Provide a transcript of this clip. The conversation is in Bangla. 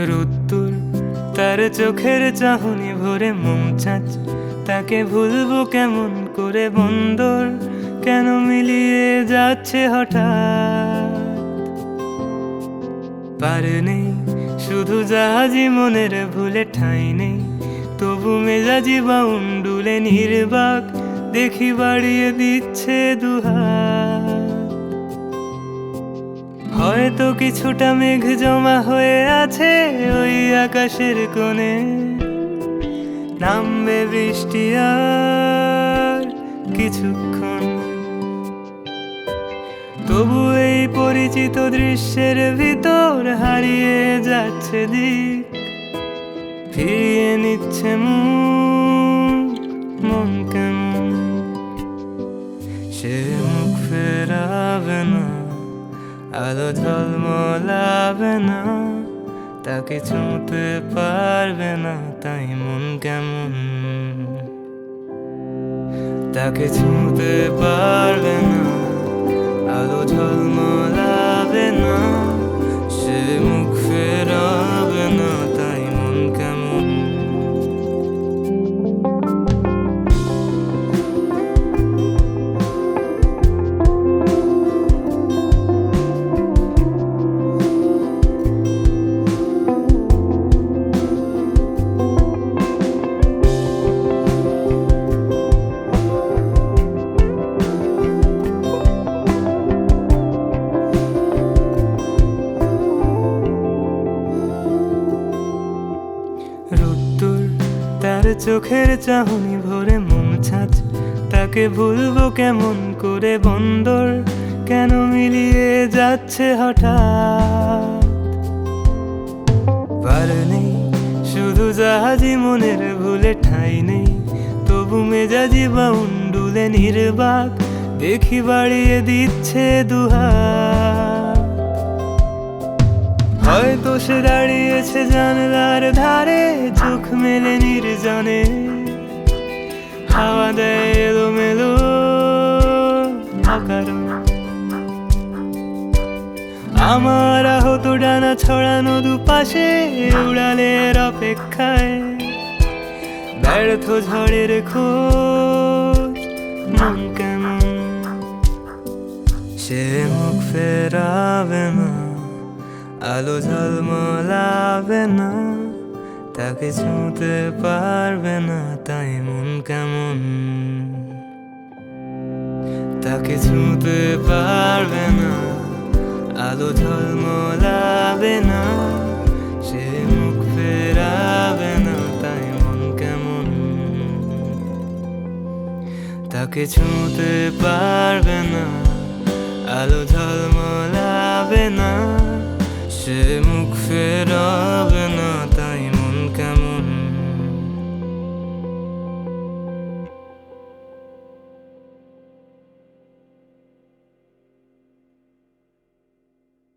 রোদ্দুর তার চোখের চাহনি ভরে মৌচাঁচ, তাকে ভুলবো কেমন করে? বন্দর কেন মিলিয়ে যাচ্ছে হঠাৎ? পার নেই শুধু জাহাজি মনের ভুলে ঠাঁই নেই, তবু মেজাজি বাউন্ডুলে নির্বাক দেখি বাড়িয়ে দিচ্ছে দুহাত। হয়তো কিছুটা মেঘ জমা হয়ে আছে ওই আকাশের কোণে, নামবে বৃষ্টি আর কিছুক্ষণ। তবু এই পরিচিত দৃশ্যের ভিতর হারিয়ে যাচ্ছে দিক, ফিরিয়ে নিচ্ছে মন কেমন। সে মুখ ফেরাবে না, আলো ঝলমলাবে না, তাকে ছুঁতে পারবে না, তাই মন কেমন। তাকে ছুঁতে পারবে না, আলো ঝলমলাবে না, সে মুখ ফেরাবে না, তাই মন কেমন। রোদ্দুর তার চোখের চাহনি ভরে মৌচাঁচ, তাকে ভুলবো কেমন করে? বন্দর কেন মিলিয়ে যাচ্ছে হঠাৎ? পার নেই শুধু জাহাজি মনের ভুলে ঠাঁই নেই, তবু মেজাজি বাউন্ডুলে নির্বাক দেখি বাড়িয়ে দিচ্ছে দুহাত। হয়তো সে দাঁড়িয়েছে জানলার ধারে, চোখ মেলে নির্জনে, হাওয়া দেয় এলোমেলো অকারণ। আমার আহত ডানা ছড়ানো দুপাশে উড়ালের অপেক্ষায়, ব্যর্থ ঝড়ের খোঁজ মন কেমন। সে মুখ ফেরাবে না, আলো ঝলমলাবে না, তাকে ছুঁতে পারবে না, তাই মন কেমন। তাকে ছুঁতে পারবে না, আলো ঝলমলাবে না, সে মুখ ফেরাবে না, তাই মন কেমন। তাকে ছুঁতে পারবে না, আলো ঝলমলাবে না, সে